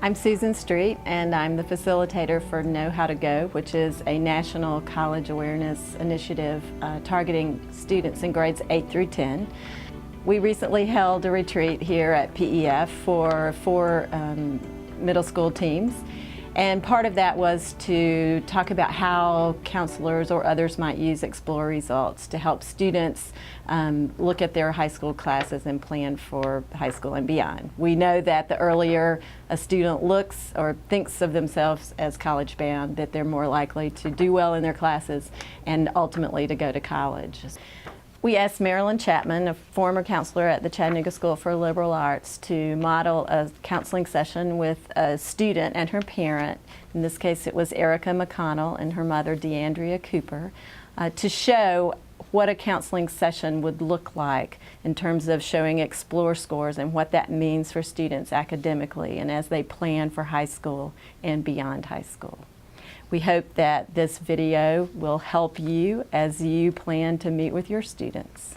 I'm Susan Street, and I'm the facilitator for Know How to Go, which is a national college awareness initiative targeting students in grades 8 through 10. We recently held a retreat here at PEF for 4 middle school teams, and part of that was to talk about how counselors or others might use Explore results to help students look at their high school classes and plan for high school and beyond. We know that the earlier a student looks or thinks of themselves as college bound, that they're more likely to do well in their classes and ultimately to go to college. We asked Marilyn Chapman, a former counselor at the Chattanooga School for Liberal Arts, to model a counseling session with a student and her parent. In this case, it was Erica McConnell and her mother, DeAndrea Cooper, to show what a counseling session would look like in terms of showing Explore scores and what that means for students academically and as they plan for high school and beyond high school. We hope that this video will help you as you plan to meet with your students.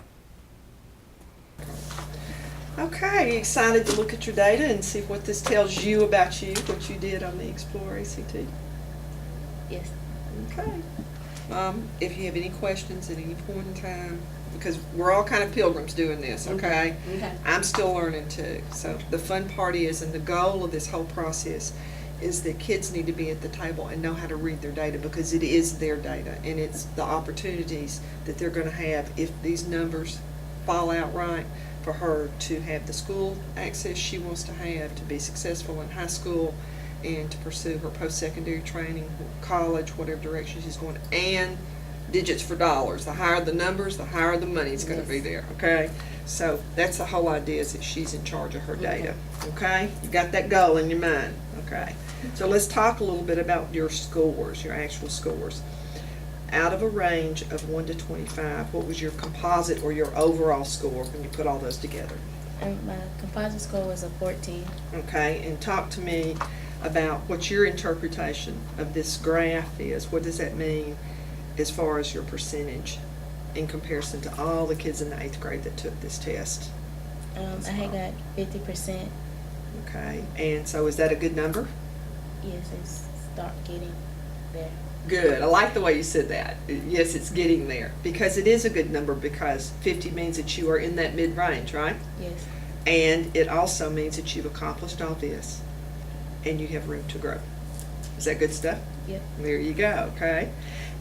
Okay, excited to look at your data and see what this tells you about you, what you did on the Explore ACT? Yes. Okay. If you have any questions at any point in time, because we're all kind of pilgrims doing this, okay? Okay. I'm still learning too. So the fun part is, and the goal of this whole process is that kids need to be at the table and know how to read their data, because it is their data and it's the opportunities that they're going to have if these numbers fall out right for her to have the school access she wants to have to be successful in high school and to pursue her post-secondary training, college, whatever direction she's going, and digits for dollars. The higher the numbers, the higher the money is going to be there, okay? So that's the whole idea, is that she's in charge of her data, okay? You got that goal in your mind, okay? So let's talk a little bit about your scores, your actual scores. Out of a range of 1 to 25, what was your composite or your overall score when you put all those together? My composite score was a 14. Okay, and talk to me about what your interpretation of this graph is. What does that mean as far as your percentage in comparison to all the kids in the 8th grade that took this test? I had got 50%. Okay, and so is that a good number? Yes, it's start getting there. Good. I like the way you said that. Yes, it's getting there, because it is a good number, because 50 means that you are in that mid-range, right? Yes. And it also means that you've accomplished all this and you have room to grow. Is that good stuff? Yep. There you go, okay?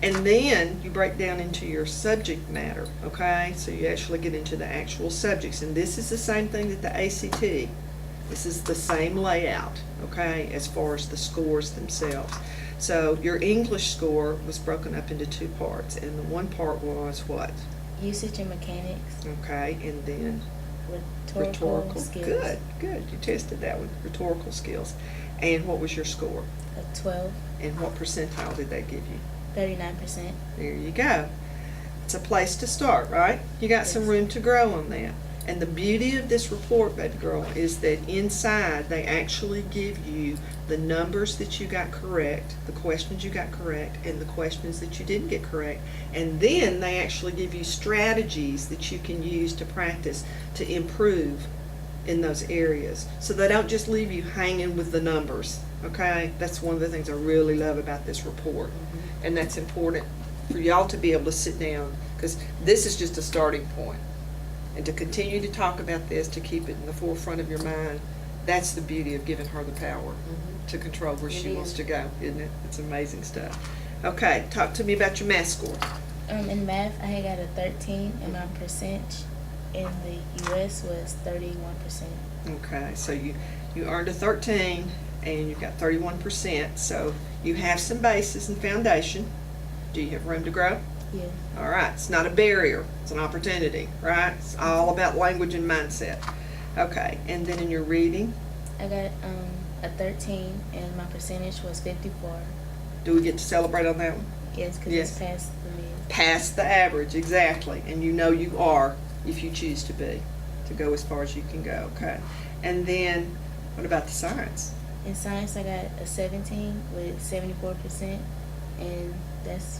And then you break down into your subject matter, okay? So you actually get into the actual subjects, and this is the same thing that the ACT. This is the same layout, okay, as far as the scores themselves. So your English score was broken up into 2 parts, and the one part was what? Usage and mechanics. Okay, and then Rhetorical skills. Good, good. You tested that with rhetorical skills. And what was your score? A 12. And what percentile did that give you? 39%. There you go. It's a place to start, right? You got some Yes. room to grow on that. And the beauty of this report, baby girl, is that inside they actually give you the numbers that you got correct, the questions you got correct, and the questions that you didn't get correct. And then they actually give you strategies that you can use to practice to improve in those areas. So they don't just leave you hanging with the numbers, okay? That's one of the things I really love about this report. And that's important for y'all to be able to sit down, because this is just a starting point. And to continue to talk about this, to keep it in the forefront of your mind, that's the beauty of giving her the power to control where she wants to go, isn't it? It's amazing stuff. Okay, talk to me about your math score. In math, I had got a 13, and my percentage in the U.S. was 31%. Okay, so you earned a 13 and you got 31%, so you have some basis and foundation. Do you have room to grow? Yeah. All right, it's not a barrier, it's an opportunity, right? It's all about language and mindset. Okay, and then in your reading? I got a 13, and my percentage was 54. Do we get to celebrate on that one? Yes, because Yes. it's past the mid. Past the average, exactly. And you know you are, if you choose to be, to go as far as you can go, okay? And then, what about the science? In science, I got a 17 with 74%, and that's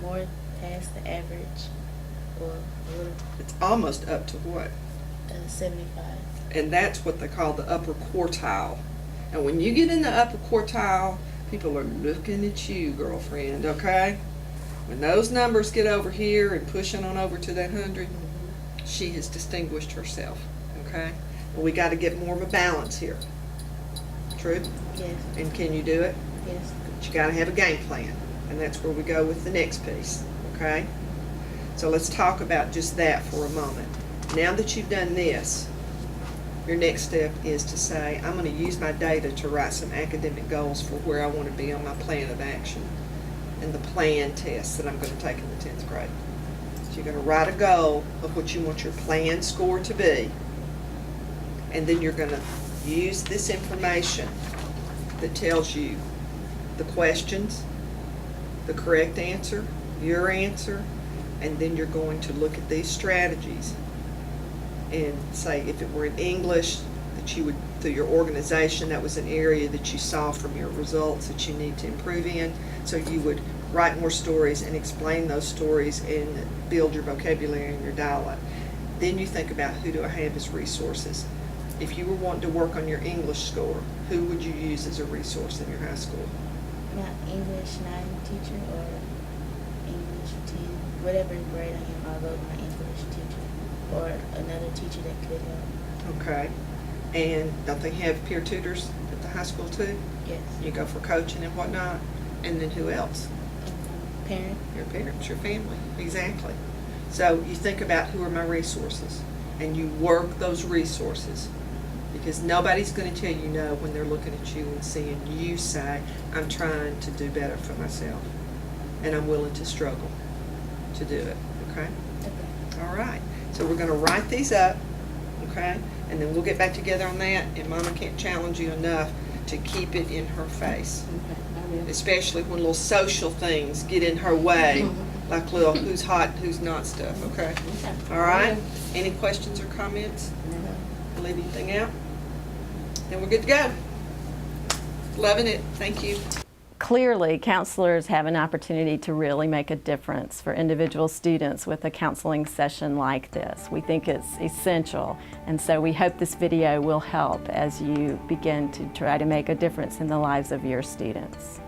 more past the average, or a little, It's almost up to what? 75. And that's what they call the upper quartile. And when you get in the upper quartile, people are looking at you, girlfriend, okay? When those numbers get over here and pushing on over to that 100, she has distinguished herself, okay? And we got to get more of a balance here. True? Yes. And can you do it? Yes. But you got to have a game plan, and that's where we go with the next piece, okay? So let's talk about just that for a moment. Now that you've done this, your next step is to say, I'm going to use my data to write some academic goals for where I want to be on my plan of action and the plan tests that I'm going to take in the 10th grade. So you're going to write a goal of what you want your plan score to be, and then you're going to use this information that tells you the questions, the correct answer, your answer, and then you're going to look at these strategies and say, if it were in English, that you would, through your organization, that was an area that you saw from your results that you need to improve in. So you would write more stories and explain those stories and build your vocabulary and your dialect. Then you think about, who do I have as resources? If you were wanting to work on your English score, who would you use as a resource in your high school? My English 9 teacher or English 10, whatever grade I am, I'll go with my English teacher or another teacher that could help. Okay. And don't they have peer tutors at the high school too? Yes. You go for coaching and whatnot. And then who else? Parent. Your parents, your family. Exactly. So you think about, who are my resources, and you work those resources, because nobody's going to tell you no when they're looking at you and seeing you say, I'm trying to do better for myself and I'm willing to struggle to do it. Okay? Okay. All right. So we're going to write these up, okay? And then we'll get back together on that, and Mama can't challenge you enough to keep it in her face. Especially when little social things get in her way, like little who's hot, who's not stuff, okay? All right? Any questions or comments? Leave anything out? Then we're good to go. Loving it. Thank you. Clearly, counselors have an opportunity to really make a difference for individual students with a counseling session like this. We think it's essential, and so we hope this video will help as you begin to try to make a difference in the lives of your students.